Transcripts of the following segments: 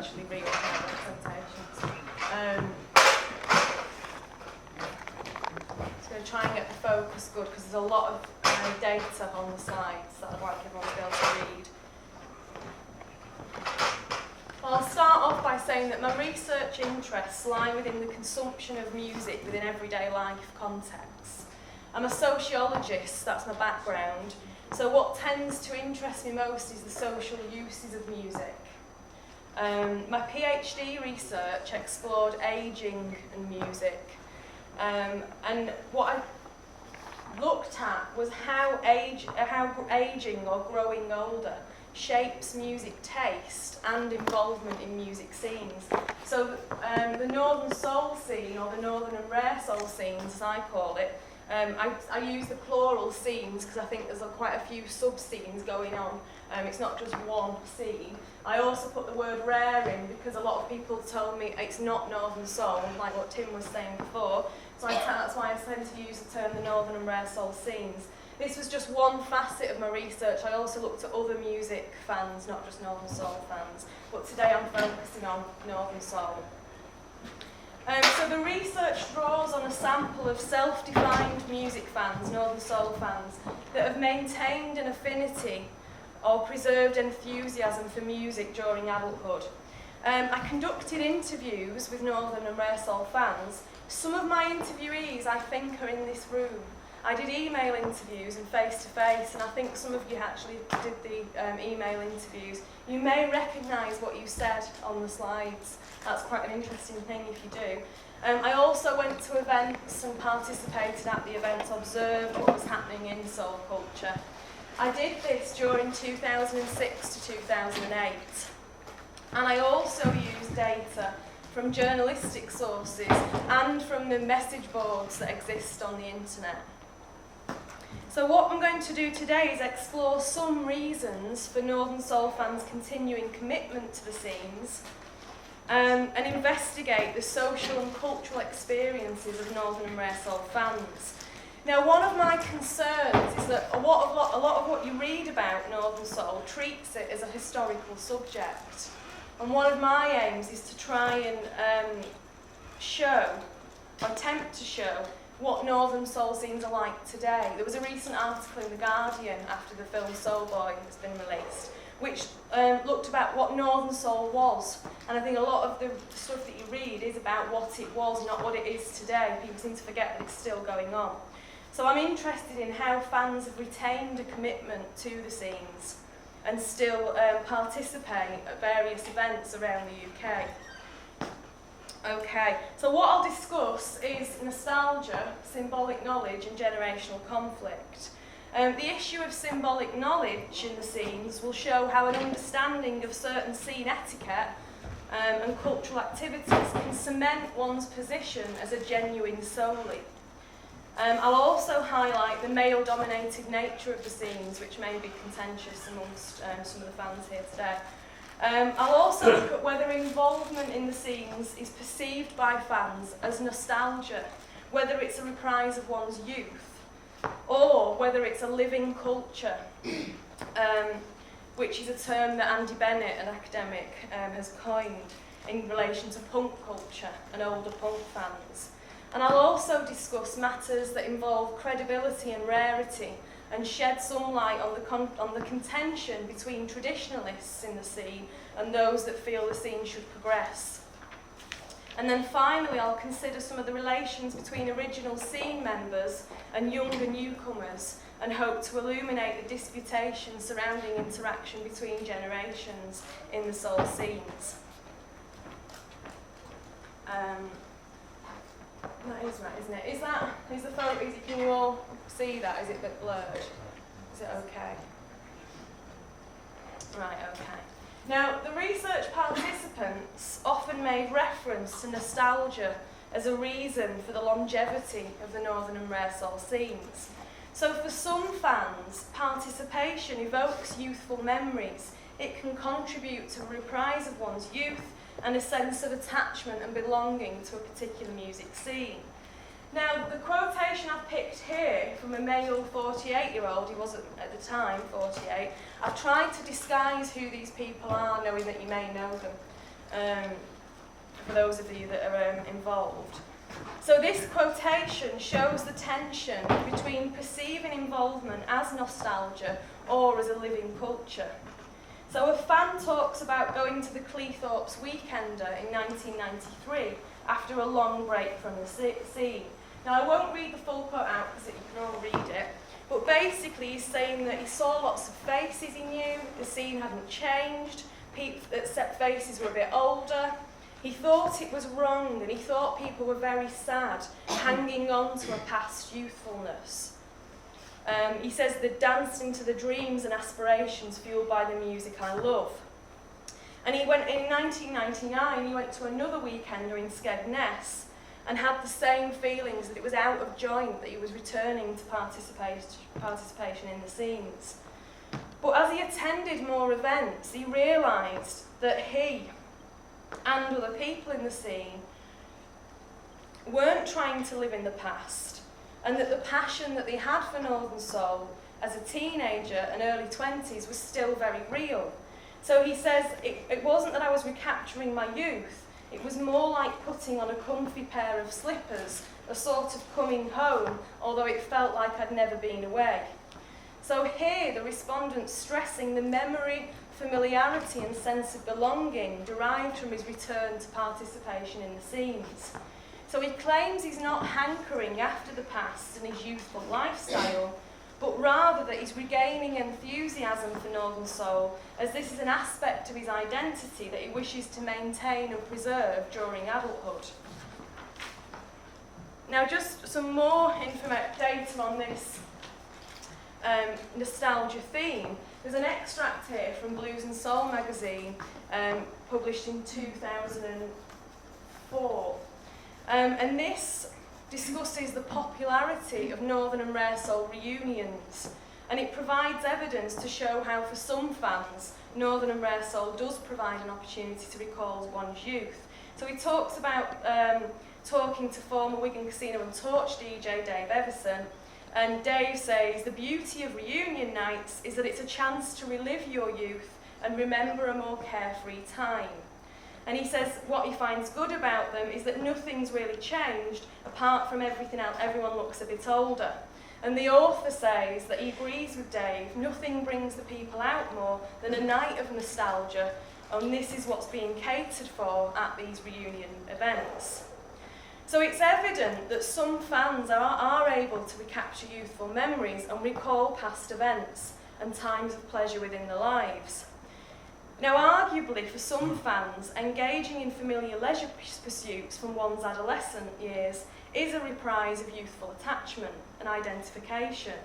actually real representations. Just going to try and get the focus good because there's a lot of data on the slides that I'd like everyone to be able to read. Well, I'll start off by saying that my research interests lie within the consumption of music within everyday life contexts. I'm a sociologist, that's my background, so what tends to interest me most is the social uses of music. My PhD research explored ageing and music, and what I looked at was how ageing or growing older shapes music taste and involvement in music scenes. So the Northern Soul scene, or the Northern and Rare Soul scenes as I call it, I use the plural scenes because I think there's quite a few sub-scenes going on. It's not just one scene. I also put the word rare in because a lot of people told me it's not Northern Soul, like what Tim was saying before. So that's why I tend to use the term the Northern and Rare Soul scenes. This was just one facet of my research. I also looked at other music fans, not just Northern Soul fans. But today I'm focusing on Northern Soul. So the research draws on a sample of self-defined music fans, Northern Soul fans, that have maintained an affinity or preserved enthusiasm for music during adulthood. I conducted interviews with Northern and Rare Soul fans. Some of my interviewees, I think, are in this room. I did email interviews and face-to-face, and I think some of you actually did the email interviews. You may recognise what you said on the slides. That's quite an interesting thing if you do. I also went to events and participated at the events, observed what was happening in soul culture. I did this during 2006 to 2008. And I also used data from journalistic sources and from the message boards that exist on the internet. So what I'm going to do today is explore some reasons for Northern Soul fans' continuing commitment to the scenes, and investigate the social and cultural experiences of Northern and Rare Soul fans. Now, one of my concerns is that a lot of what you read about Northern Soul treats it as a historical subject. And one of my aims is to try and show, or attempt to show, what Northern Soul scenes are like today. There was a recent article in The Guardian after the film Soul Boy has been released, which looked about what Northern Soul was. And I think a lot of the stuff that you read is about what it was, not what it is today. People seem to forget that it's still going on. So I'm interested in how fans have retained a commitment to the scenes and still participate at various events around the UK. Okay, so what I'll discuss is nostalgia, symbolic knowledge and generational conflict. The issue of symbolic knowledge in the scenes will show how an understanding of certain scene etiquette and cultural activities can cement one's position as a genuine soulie. I'll also highlight the male-dominated nature of the scenes, which may be contentious amongst some of the fans here today. I'll also look at whether involvement in the scenes is perceived by fans as nostalgia, whether it's a reprise of one's youth, or whether it's a living culture, which is a term that Andy Bennett, an academic, has coined in relation to punk culture and older punk fans. And I'll also discuss matters that involve credibility and rarity and shed some light on the contention between traditionalists in the scene and those that feel the scene should progress. And then finally, I'll consider some of the relations between original scene members and younger newcomers and hope to illuminate the disputation surrounding interaction between generations in the soul scenes. That is right, isn't it? Is the photo, can you all see that? Is it a bit blurred? Is it okay? Right, okay. Now, the research participants often made reference to nostalgia as a reason for the longevity of the Northern and Rare Soul scenes. So for some fans, participation evokes youthful memories. It can contribute to a reprise of one's youth and a sense of attachment and belonging to a particular music scene. Now, the quotation I've picked here from a male 48-year-old, he was at the time 48, I've tried to disguise who these people are, knowing that you may know them. for those of you that are involved. So this quotation shows the tension between perceiving involvement as nostalgia or as a living culture. So a fan talks about going to the Cleethorpes Weekender in 1993 after a long break from the scene. Now I won't read the full quote out because you can all read it, but basically he's saying that he saw lots of faces he knew, the scene hadn't changed, except faces were a bit older. He thought it was wrong and he thought people were very sad, hanging on to a past youthfulness. He says they danced into the dreams and aspirations fueled by the music I love. And he went in 1999, he went to another weekender in Skegness and had the same feelings, that it was out of joint that he was returning to participation in the scenes. But as he attended more events, he realised that he and other people in the scene weren't trying to live in the past, and that the passion that they had for Northern Soul as a teenager and early 20s was still very real. So he says, it wasn't that I was recapturing my youth, it was more like putting on a comfy pair of slippers, a sort of coming home, although it felt like I'd never been away. So here the respondent's stressing the memory, familiarity and sense of belonging derived from his return to participation in the scenes. So he claims he's not hankering after the past and his youthful lifestyle, but rather that he's regaining enthusiasm for Northern Soul, as this is an aspect of his identity that he wishes to maintain and preserve during adulthood. Now just some more data on this nostalgia theme. There's an extract here from Blues and Soul magazine, published in 2004. And this discusses the popularity of Northern and Rare Soul reunions, and it provides evidence to show how for some fans Northern and Rare Soul does provide an opportunity to recall one's youth. So he talks about talking to former Wigan Casino and Torch DJ Dave Everson, and Dave says the beauty of reunion nights is that it's a chance to relive your youth and remember a more carefree time. And he says what he finds good about them is that nothing's really changed apart from everything else. Everyone looks a bit older. And the author says that he agrees with Dave, nothing brings the people out more than a night of nostalgia, and this is what's being catered for at these reunion events. So it's evident that some fans are able to recapture youthful memories and recall past events and times of pleasure within their lives. Now, arguably, for some fans, engaging in familiar leisure pursuits from one's adolescent years is a reprise of youthful attachment and identification.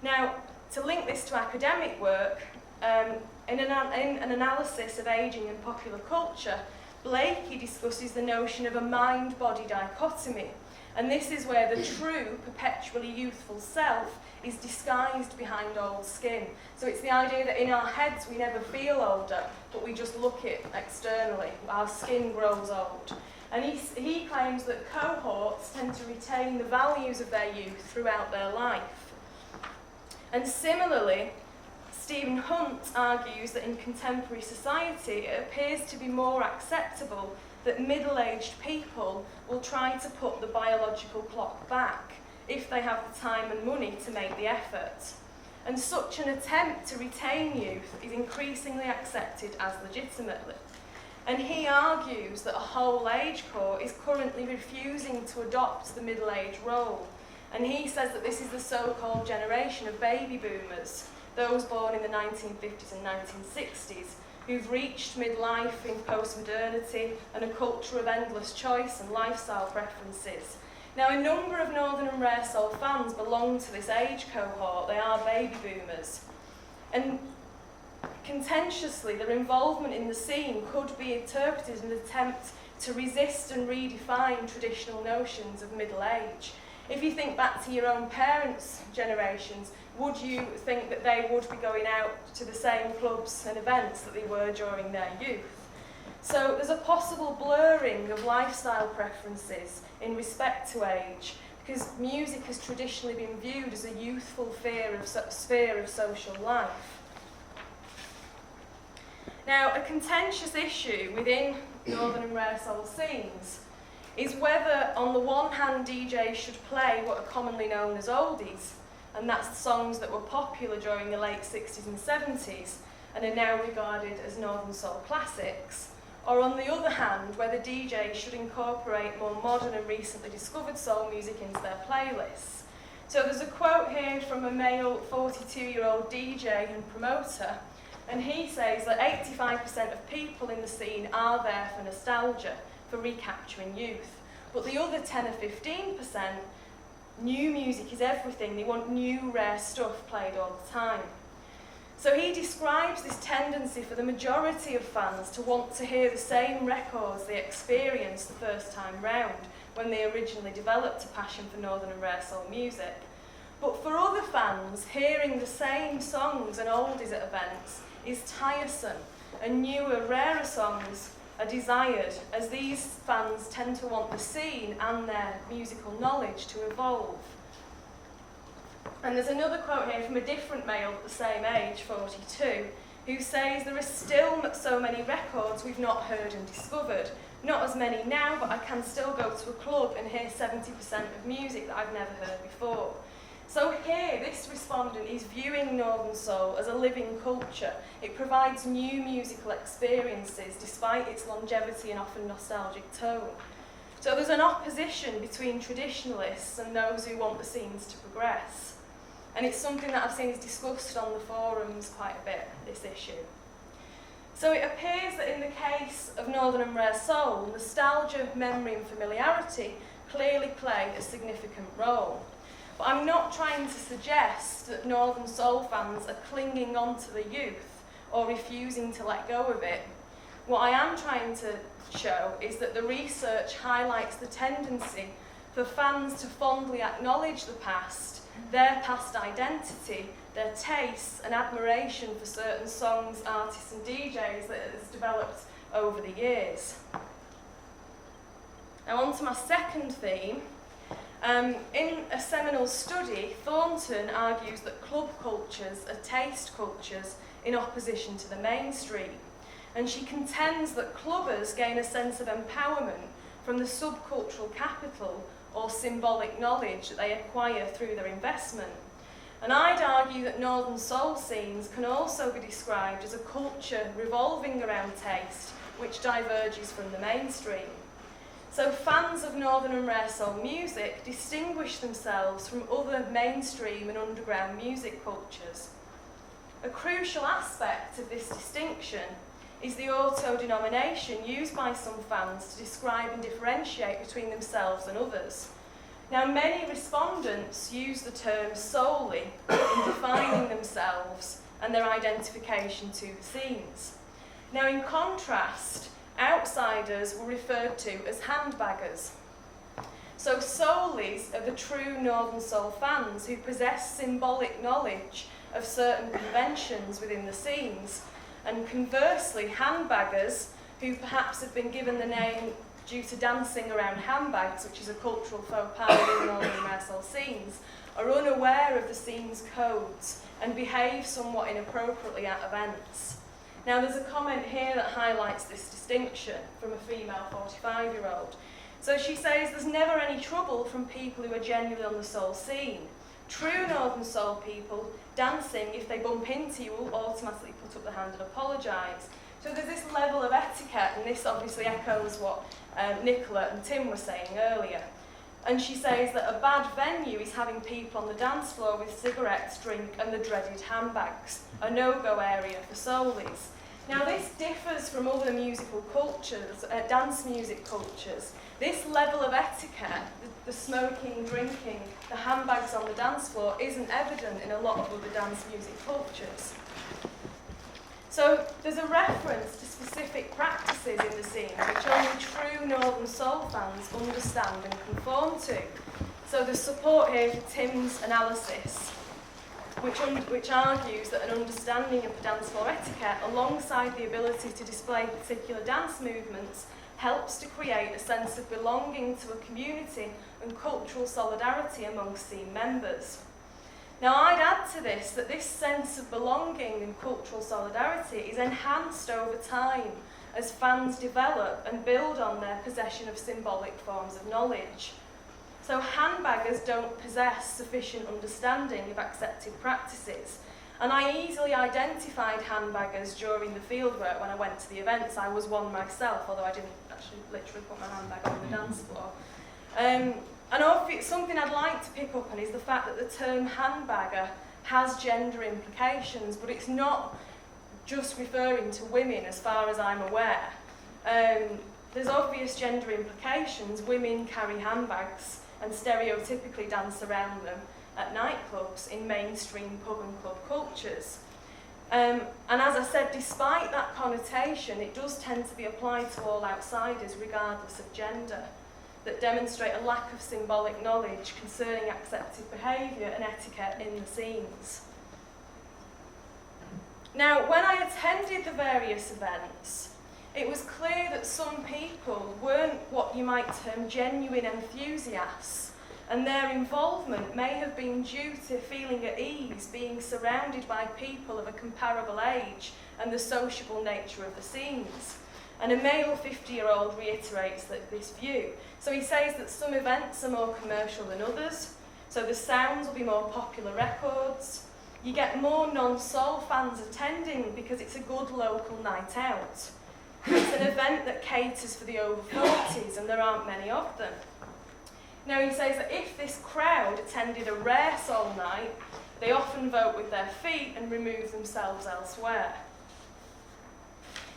Now, to link this to academic work, in an analysis of ageing and popular culture, Blakey discusses the notion of a mind-body dichotomy, and this is where the true, perpetually youthful self is disguised behind old skin. So it's the idea that in our heads we never feel older, but we just look it externally. Our skin grows old. And he claims that cohorts tend to retain the values of their youth throughout their life. And similarly, Stephen Hunt argues that in contemporary society it appears to be more acceptable that middle-aged people will try to put the biological clock back if they have the time and money to make the effort. And such an attempt to retain youth is increasingly accepted as legitimate. And he argues that a whole age court is currently refusing to adopt the middle-age role. And he says that this is the so-called generation of baby boomers, those born in the 1950s and 1960s, who've reached midlife in post-modernity and a culture of endless choice and lifestyle preferences. Now, a number of Northern and Rare Soul fans belong to this age cohort. They are baby boomers. And contentiously, their involvement in the scene could be interpreted as an attempt to resist and redefine traditional notions of middle age. If you think back to your own parents' generations, would you think that they would be going out to the same clubs and events that they were during their youth? So there's a possible blurring of lifestyle preferences in respect to age, because music has traditionally been viewed as a youthful sphere of social life. Now, a contentious issue within Northern and Rare Soul scenes is whether, on the one hand, DJs should play what are commonly known as oldies, and that's the songs that were popular during the late 60s and 70s and are now regarded as Northern Soul classics, or on the other hand, whether DJs should incorporate more modern and recently discovered soul music into their playlists. So there's a quote here from a male 42-year-old DJ and promoter, and he says that 85% of people in the scene are there for nostalgia, for recapturing youth. But the other 10 or 15%, new music is everything. They want new, rare stuff played all the time. So he describes this tendency for the majority of fans to want to hear the same records they experienced the first time round when they originally developed a passion for Northern and Rare Soul music. But for other fans, hearing the same songs and oldies at events is tiresome, and newer, rarer songs are desired, as these fans tend to want the scene and their musical knowledge to evolve. And there's another quote here from a different male at the same age, 42, who says there are still so many records we've not heard and discovered. Not as many now, but I can still go to a club and hear 70% of music that I've never heard before. So here, this respondent is viewing Northern Soul as a living culture. It provides new musical experiences despite its longevity and often nostalgic tone. So there's an opposition between traditionalists and those who want the scenes to progress. And it's something that I've seen is discussed on the forums quite a bit, this issue. So it appears that in the case of Northern and Rare Soul, nostalgia, memory and familiarity clearly play a significant role. But I'm not trying to suggest that Northern Soul fans are clinging on to the youth or refusing to let go of it. What I am trying to show is that the research highlights the tendency for fans to fondly acknowledge the past, their past identity, their tastes and admiration for certain songs, artists and DJs that has developed over the years. Now on to my second theme. In a seminal study, Thornton argues that club cultures are taste cultures in opposition to the mainstream, and she contends that clubbers gain a sense of empowerment from the subcultural capital or symbolic knowledge that they acquire through their investment. And I'd argue that Northern Soul scenes can also be described as a culture revolving around taste, which diverges from the mainstream. So fans of Northern and Rare Soul music distinguish themselves from other mainstream and underground music cultures. A crucial aspect of this distinction is the auto-denomination used by some fans to describe and differentiate between themselves and others. Now, many respondents use the term solely in defining themselves and their identification to the scenes. Now, in contrast, outsiders were referred to as handbaggers. So soulies are the true Northern Soul fans who possess symbolic knowledge of certain conventions within the scenes, and conversely, handbaggers, who perhaps have been given the name due to dancing around handbags, which is a cultural faux pas within Northern and Rare Soul scenes, are unaware of the scene's codes and behave somewhat inappropriately at events. Now, there's a comment here that highlights this distinction from a female 45-year-old. So she says there's never any trouble from people who are genuinely on the soul scene. True Northern Soul people dancing, if they bump into you, will automatically put up their hand and apologise. So there's this level of etiquette, and this obviously echoes what Nicola and Tim were saying earlier. And she says that a bad venue is having people on the dance floor with cigarettes, drink and the dreaded handbags, a no-go area for soulies. Now this differs from other musical cultures, dance music cultures. This level of etiquette, the smoking, drinking, the handbags on the dance floor, isn't evident in a lot of other dance music cultures. So there's a reference to specific practices in the scene which only true Northern Soul fans understand and conform to. So there's support here for Tim's analysis, which argues that an understanding of the dance floor etiquette, alongside the ability to display particular dance movements, helps to create a sense of belonging to a community and cultural solidarity amongst scene members. Now, I'd add to this that this sense of belonging and cultural solidarity is enhanced over time as fans develop and build on their possession of symbolic forms of knowledge. So handbaggers don't possess sufficient understanding of accepted practices. And I easily identified handbaggers during the fieldwork when I went to the events. I was one myself, although I didn't actually literally put my handbag on the dance floor. And something I'd like to pick up on is the fact that the term handbagger has gender implications, but it's not just referring to women as far as I'm aware. There's obvious gender implications. Women carry handbags and stereotypically dance around them at nightclubs in mainstream pub and club cultures. And as I said, despite that connotation, it does tend to be applied to all outsiders regardless of gender, that demonstrate a lack of symbolic knowledge concerning accepted behaviour and etiquette in the scenes. Now, when I attended the various events, it was clear that some people weren't what you might term genuine enthusiasts, and their involvement may have been due to feeling at ease being surrounded by people of a comparable age and the sociable nature of the scenes. And a male 50-year-old reiterates this view. So he says that some events are more commercial than others, so the sounds will be more popular records. You get more non-soul fans attending because it's a good local night out. It's an event that caters for the over 40s, and there aren't many of them. Now, he says that if this crowd attended a rare soul night, they often vote with their feet and remove themselves elsewhere.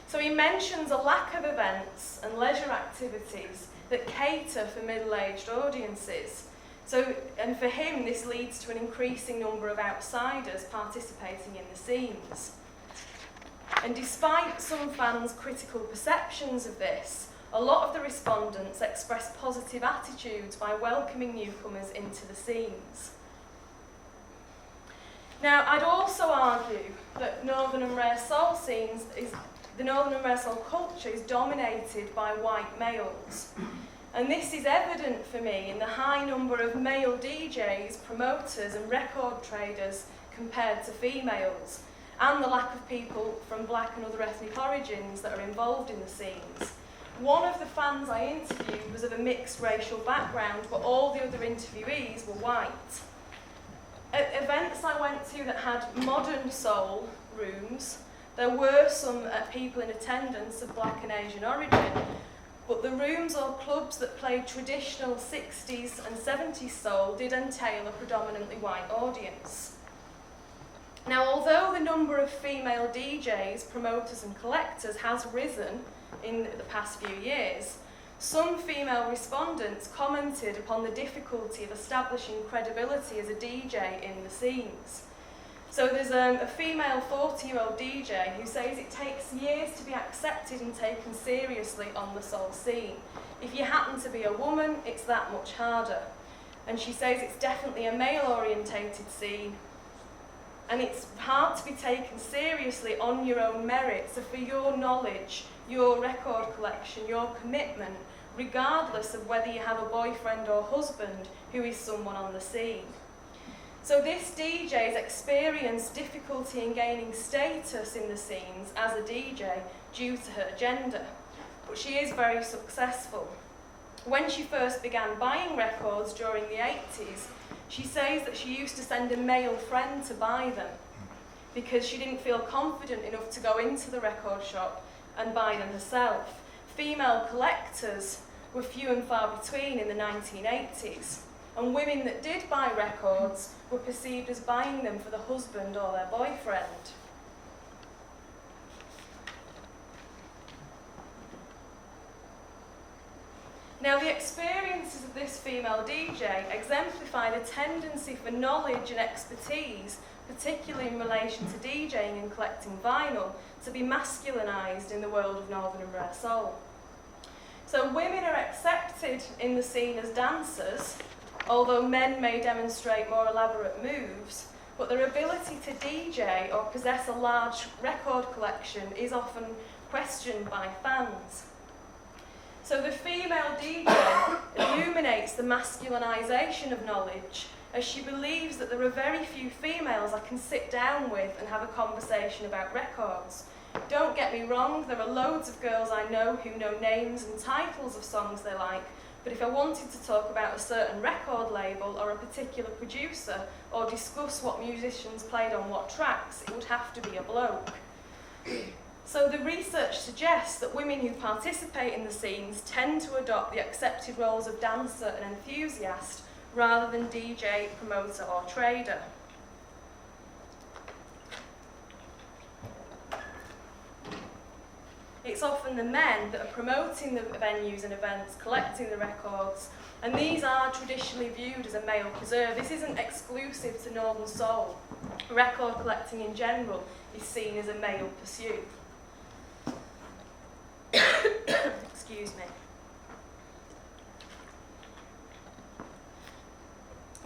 So he mentions a lack of events and leisure activities that cater for middle-aged audiences. And for him, this leads to an increasing number of outsiders participating in the scenes. And despite some fans' critical perceptions of this, a lot of the respondents expressed positive attitudes by welcoming newcomers into the scenes. Now, I'd also argue that Northern and Rare Soul the Northern and Rare Soul culture is dominated by white males. And this is evident for me in the high number of male DJs, promoters and record traders compared to females, and the lack of people from black and other ethnic origins that are involved in the scenes. One of the fans I interviewed was of a mixed racial background, but all the other interviewees were white. At events I went to that had modern soul rooms, there were some people in attendance of black and Asian origin, but the rooms or clubs that played traditional 60s and 70s soul did entail a predominantly white audience. Now, although the number of female DJs, promoters and collectors has risen in the past few years, some female respondents commented upon the difficulty of establishing credibility as a DJ in the scenes. So there's a female 40-year-old DJ who says it takes years to be accepted and taken seriously on the soul scene. If you happen to be a woman, it's that much harder. And she says it's definitely a male-orientated scene, and it's hard to be taken seriously on your own merit. So for your knowledge, your record collection, your commitment, regardless of whether you have a boyfriend or husband who is someone on the scene. So this DJ's experienced difficulty in gaining status in the scenes as a DJ due to her gender, but she is very successful. When she first began buying records during the 80s, she says that she used to send a male friend to buy them because she didn't feel confident enough to go into the record shop and buy them herself. Female collectors were few and far between in the 1980s. And women that did buy records were perceived as buying them for the husband or their boyfriend. Now, the experiences of this female DJ exemplify the tendency for knowledge and expertise, particularly in relation to DJing and collecting vinyl, to be masculinized in the world of Northern and Rare Soul. So women are accepted in the scene as dancers, although men may demonstrate more elaborate moves, but their ability to DJ or possess a large record collection is often questioned by fans. So the female DJ illuminates the masculinization of knowledge as she believes that there are very few females I can sit down with and have a conversation about records. Don't get me wrong, there are loads of girls I know who know names and titles of songs they like, but if I wanted to talk about a certain record label or a particular producer, or discuss what musicians played on what tracks, it would have to be a bloke. So the research suggests that women who participate in the scenes tend to adopt the accepted roles of dancer and enthusiast rather than DJ, promoter or trader. It's often the men that are promoting the venues and events, collecting the records, and these are traditionally viewed as a male preserve. This isn't exclusive to Northern Soul. Record collecting in general is seen as a male pursuit. Excuse me.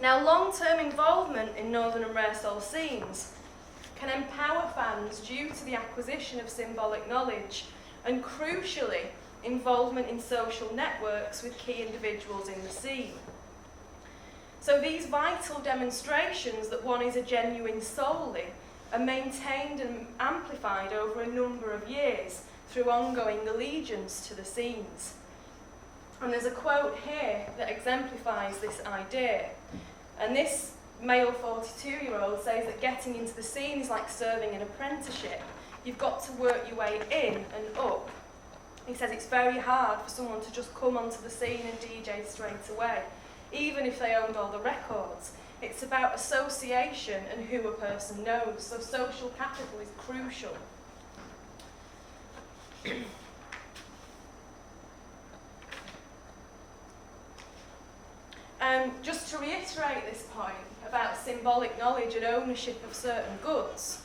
Now, long-term involvement in Northern and Rare Soul scenes can empower fans due to the acquisition of symbolic knowledge and, crucially, involvement in social networks with key individuals in the scene. So these vital demonstrations that one is a genuine soulie are maintained and amplified over a number of years through ongoing allegiance to the scenes. And there's a quote here that exemplifies this idea. And this male 42-year-old says that getting into the scene is like serving an apprenticeship. You've got to work your way in and up. He says it's very hard for someone to just come onto the scene and DJ straight away, even if they owned all the records. It's about association and who a person knows, so social capital is crucial. Just to reiterate this point about symbolic knowledge and ownership of certain goods,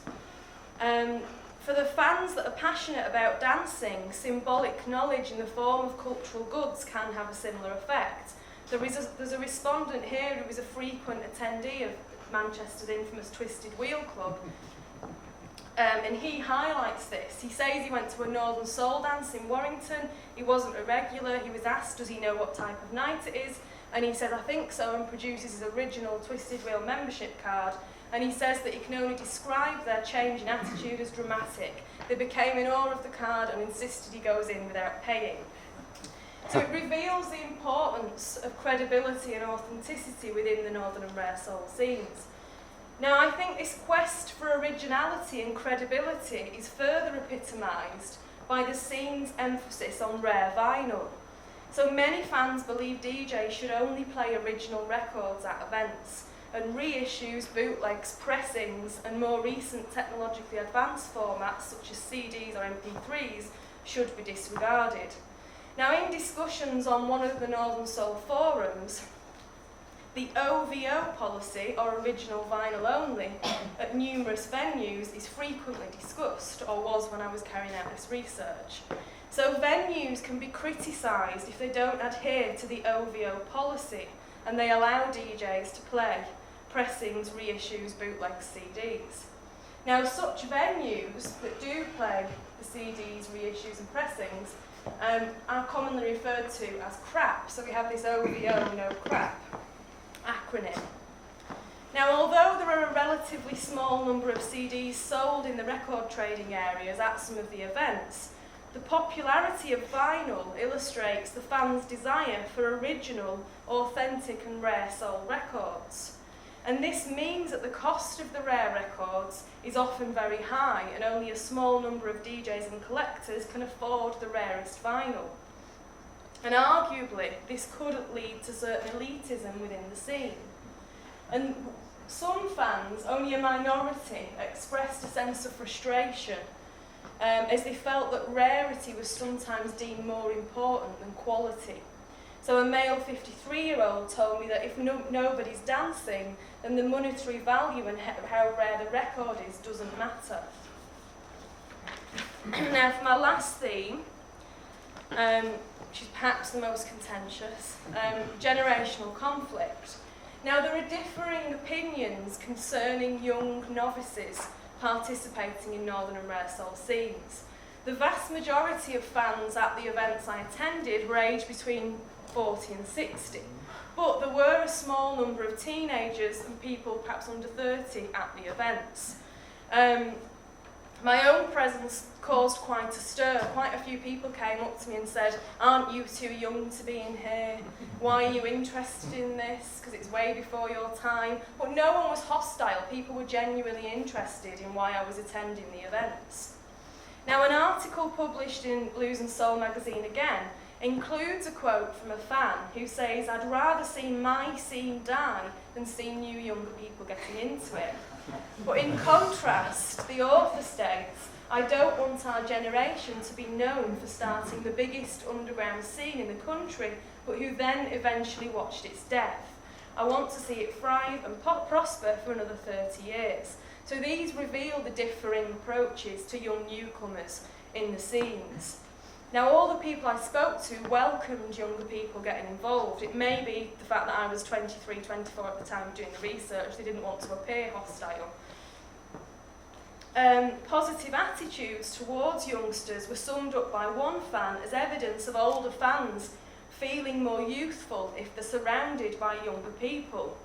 for the fans that are passionate about dancing, symbolic knowledge in the form of cultural goods can have a similar effect. There's a respondent here who is a frequent attendee of Manchester's infamous Twisted Wheel Club, and he highlights this. He says he went to a Northern Soul dance in Warrington. He wasn't a regular. He was asked, does he know what type of night it is? And he said, I think so, and produces his original Twisted Wheel membership card. And he says that he can only describe their change in attitude as dramatic. They became in awe of the card and insisted he goes in without paying. So it reveals the importance of credibility and authenticity within the Northern and Rare Soul scenes. Now, I think this quest for originality and credibility is further epitomised by the scene's emphasis on rare vinyl. So many fans believe DJs should only play original records at events, and reissues, bootlegs, pressings, and more recent technologically advanced formats such as CDs or MP3s should be disregarded. Now, in discussions on one of the Northern Soul forums, the OVO policy, or original vinyl only, at numerous venues is frequently discussed, or was when I was carrying out this research. So venues can be criticised if they don't adhere to the OVO policy, and they allow DJs to play pressings, reissues, bootlegs, CDs. Now, such venues that do play the CDs, reissues and pressings are commonly referred to as crap. So we have this OVO, no crap acronym. Now, although there are a relatively small number of CDs sold in the record trading areas at some of the events, the popularity of vinyl illustrates the fans' desire for original, authentic and rare soul records. And this means that the cost of the rare records is often very high, and only a small number of DJs and collectors can afford the rarest vinyl. And arguably, this could lead to certain elitism within the scene. And some fans, only a minority, expressed a sense of frustration as they felt that rarity was sometimes deemed more important than quality. So a male 53-year-old told me that if nobody's dancing, then the monetary value and how rare the record is doesn't matter. Now, for my last theme, which is perhaps the most contentious, generational conflict. Now, there are differing opinions concerning young novices participating in Northern and Rare Soul scenes. The vast majority of fans at the events I attended were aged between 40 and 60. But there were a small number of teenagers and people perhaps under 30 at the events. My own presence caused quite a stir. Quite a few people came up to me and said, "Aren't you too young to be in here? Why are you interested in this? Because it's way before your time." But no one was hostile. People were genuinely interested in why I was attending the events. Now, an article published in Blues and Soul magazine again includes a quote from a fan who says, "I'd rather see my scene die than see new younger people getting into it." But in contrast, the author states, "I don't want our generation to be known for starting the biggest underground scene in the country, but who then eventually watched its death. I want to see it thrive and prosper for another 30 years. So these reveal the differing approaches to young newcomers in the scenes. Now, all the people I spoke to welcomed younger people getting involved. It may be the fact that I was 23, 24 at the time doing the research. They didn't want to appear hostile. Positive attitudes towards youngsters were summed up by one fan as evidence of older fans feeling more youthful if they're surrounded by younger people.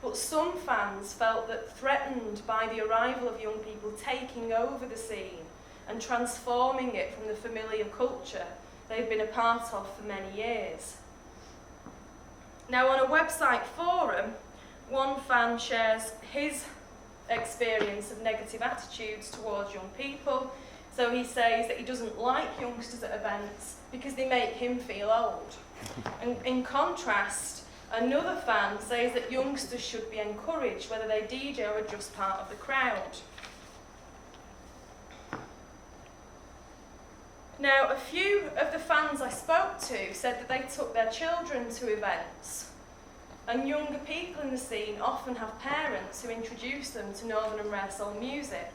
But some fans felt that threatened by the arrival of young people taking over the scene and transforming it from the familiar culture they've been a part of for many years. Now, on a website forum, one fan shares his experience of negative attitudes towards young people. So he says that he doesn't like youngsters at events because they make him feel old. And in contrast, another fan says that youngsters should be encouraged, whether they DJ or are just part of the crowd. Now, a few of the fans I spoke to said that they took their children to events, and younger people in the scene often have parents who introduce them to Northern and Rare Soul music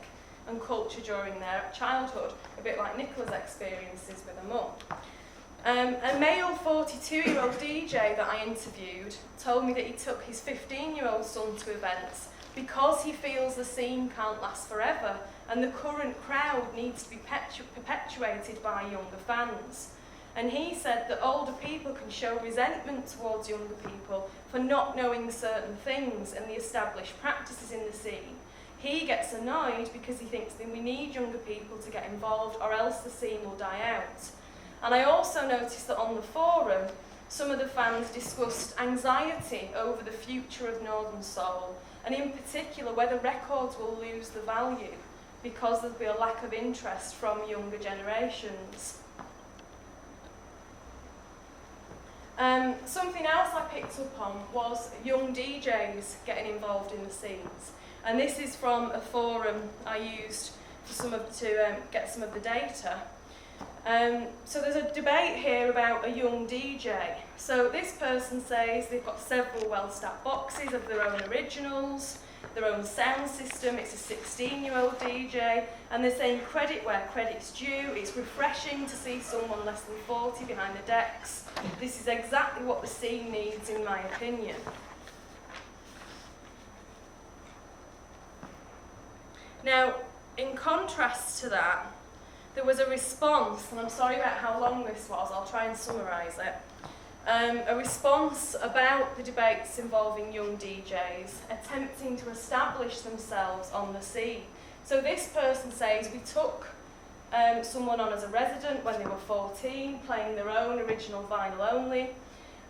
and culture during their childhood, a bit like Nicola's experiences with a mum. A male 42-year-old DJ that I interviewed told me that he took his 15-year-old son to events because he feels the scene can't last forever and the current crowd needs to be perpetuated by younger fans. And he said that older people can show resentment towards younger people for not knowing certain things and the established practices in the scene. He gets annoyed because he thinks that we need younger people to get involved or else the scene will die out. And I also noticed that on the forum, some of the fans discussed anxiety over the future of Northern Soul, and in particular whether records will lose the value because there'll be a lack of interest from younger generations. Something else I picked up on was young DJs getting involved in the scenes. And this is from a forum I used to get some of the data. So there's a debate here about a young DJ. So this person says they've got several well-stacked boxes of their own originals, their own sound system, it's a 16-year-old DJ, and they're saying credit where credit's due, it's refreshing to see someone less than 40 behind the decks. This is exactly what the scene needs, in my opinion. Now, in contrast to that, there was a response, and I'm sorry about how long this was, I'll try and summarise it. A response about the debates involving young DJs attempting to establish themselves on the scene. So this person says, we took someone on as a resident when they were 14, playing their own original vinyl only,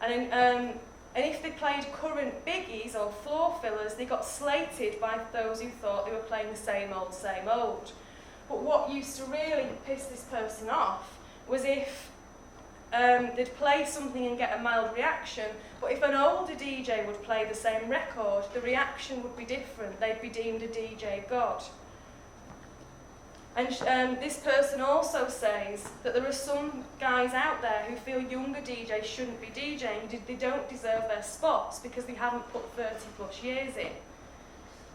and if they played current biggies or floor fillers, they got slated by those who thought they were playing the same old. But what used to really piss this person off was if they'd play something and get a mild reaction, but if an older DJ would play the same record, the reaction would be different. They'd be deemed a DJ god. And this person also says that there are some guys out there who feel younger DJs shouldn't be DJing. They don't deserve their spots because they haven't put 30 plus years in.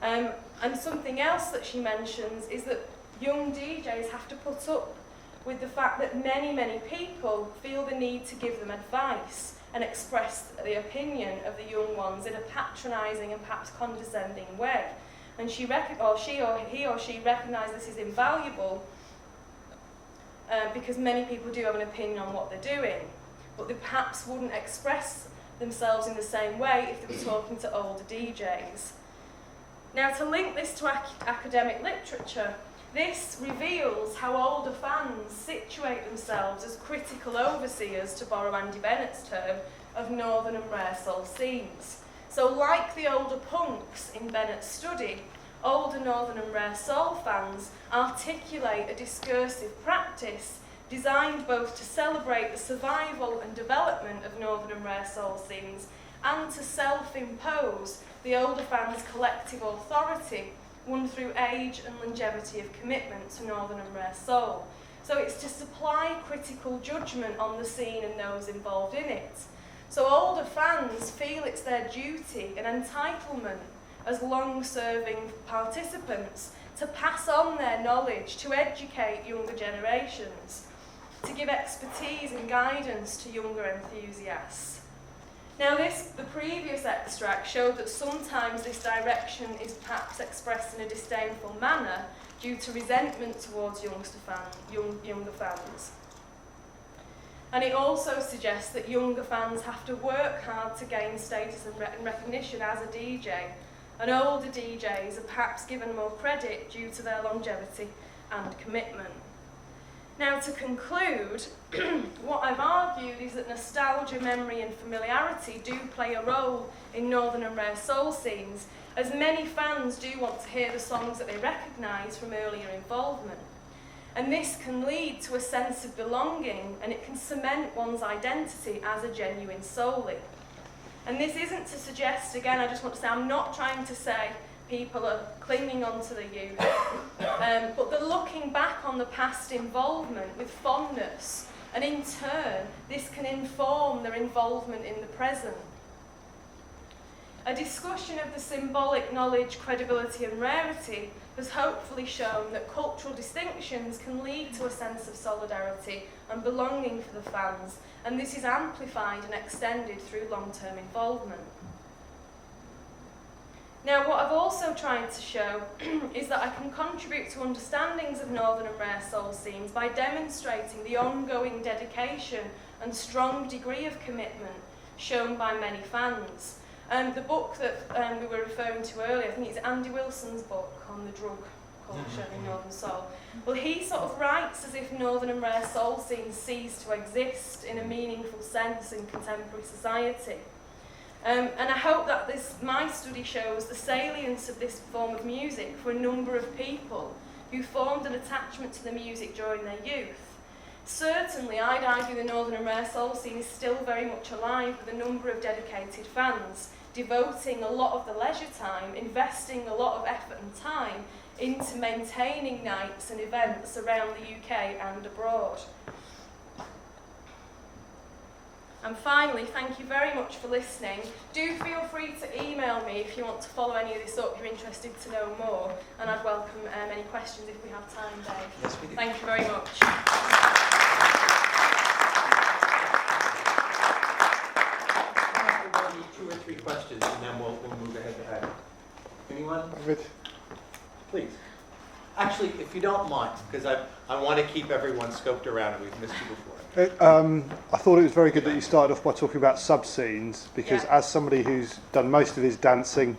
And something else that she mentions is that young DJs have to put up with the fact that many people feel the need to give them advice and express the opinion of the young ones in a patronising and perhaps condescending way. And he or she recognise this is invaluable because many people do have an opinion on what they're doing. but they perhaps wouldn't express themselves in the same way if they were talking to older DJs. Now, to link this to academic literature, this reveals how older fans situate themselves as critical overseers, to borrow Andy Bennett's term, of northern and rare soul scenes. So like the older punks in Bennett's study, older northern and rare soul fans articulate a discursive practice designed both to celebrate the survival and development of northern and rare soul scenes and to self-impose the older fans' collective authority won through age and longevity of commitment to northern and rare soul. So it's to supply critical judgment on the scene and those involved in it. So older fans feel it's their duty and entitlement as long-serving participants to pass on their knowledge, to educate younger generations, to give expertise and guidance to younger enthusiasts. Now the previous extract showed that sometimes this direction is perhaps expressed in a disdainful manner due to resentment towards younger fans. And it also suggests that younger fans have to work hard to gain status and recognition as a DJ, and older DJs are perhaps given more credit due to their longevity and commitment. Now, to conclude, what I've argued is that nostalgia, memory and familiarity do play a role in northern and rare soul scenes, as many fans do want to hear the songs that they recognise from earlier involvement. And this can lead to a sense of belonging, and it can cement one's identity as a genuine soulie. And this isn't to suggest, again, I just want to say, I'm not trying to say people are clinging on to the youth, but they're looking back on the past involvement with fondness, and in turn, this can inform their involvement in the present. A discussion of the symbolic knowledge, credibility and rarity has hopefully shown that cultural distinctions can lead to a sense of solidarity and belonging for the fans, and this is amplified and extended through long-term involvement. Now, what I've also tried to show is that I can contribute to understandings of northern and rare soul scenes by demonstrating the ongoing dedication and strong degree of commitment shown by many fans. The book that we were referring to earlier, I think it's Andy Wilson's book on the drug culture in Northern Soul. Well, he sort of writes as if northern and rare soul scenes cease to exist in a meaningful sense in contemporary society. And I hope that my study shows the salience of this form of music for a number of people who formed an attachment to the music during their youth. Certainly, I'd argue the northern and rare soul scene is still very much alive with a number of dedicated fans, devoting a lot of the leisure time, investing a lot of effort and time into maintaining nights and events around the UK and abroad. And finally, thank you very much for listening. Do feel free to email me if you want to follow any of this up, you're interested to know more, and I'd welcome any questions if we have time, Dave. Yes, we do. Thank you very much. Two or three questions, and then we'll move ahead to Adam. Anyone? Please. Actually, if you don't mind, because I want to keep everyone scoped around, and we've missed you before. I thought it was very good that you started off by talking about sub-scenes, because as somebody who's done most of his dancing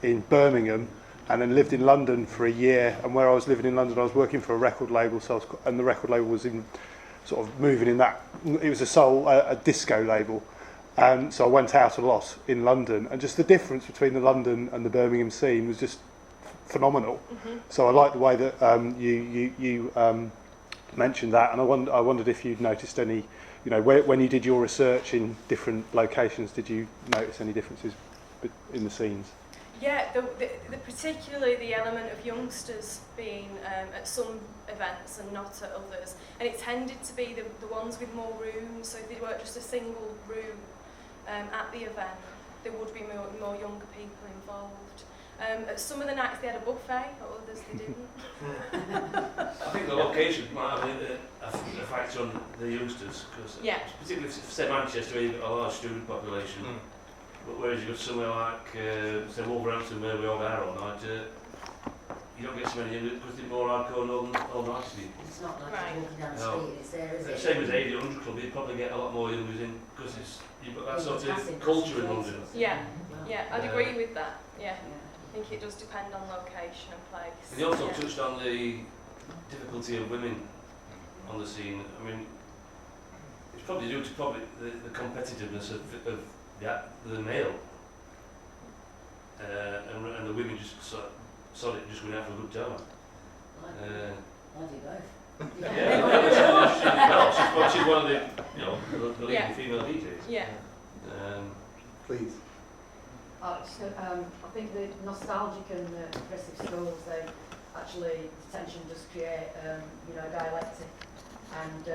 in Birmingham and then lived in London for a year, and where I was living in London I was working for a record label, and the record label was in sort of moving in that, it was a disco label, and so I went out a lot in London, and just the difference between the London and the Birmingham scene was just phenomenal. Mm-hmm. So I like the way that you mentioned that, and I wondered if you'd noticed any, when you did your research in different locations, did you notice any differences in the scenes? Yeah, particularly the element of youngsters being at some events and not at others, and it tended to be the ones with more rooms. So if they weren't just a single room at the event, there would be more younger people involved. At some of the nights they had a buffet, at others they didn't. I think the location might have a factor on the youngsters, because particularly say Manchester, you've got a large student population. But whereas you got somewhere like say Wolverhampton, where we all there all night, you don't get so many because they're more hardcore all night people. It's not like Right. walking down the No. street, it's there, is it? Same as 80, 100 Club, you'd probably get a lot more youngers in because you've got that sort of culture in London. Yeah. Yeah, I'd Yeah. agree with that. Yeah. Yeah. I think it does depend on location and place. And you also yeah. touched on the difficulty of women on the scene. I mean, it's probably due to the competitiveness of the male. And the women just sort of just went out for a good time. I do both. Yeah, she's one of the leading Yeah. female DJs. Yeah. Please. I think the nostalgic and the progressive schools, they actually, detention does create, dialectic. And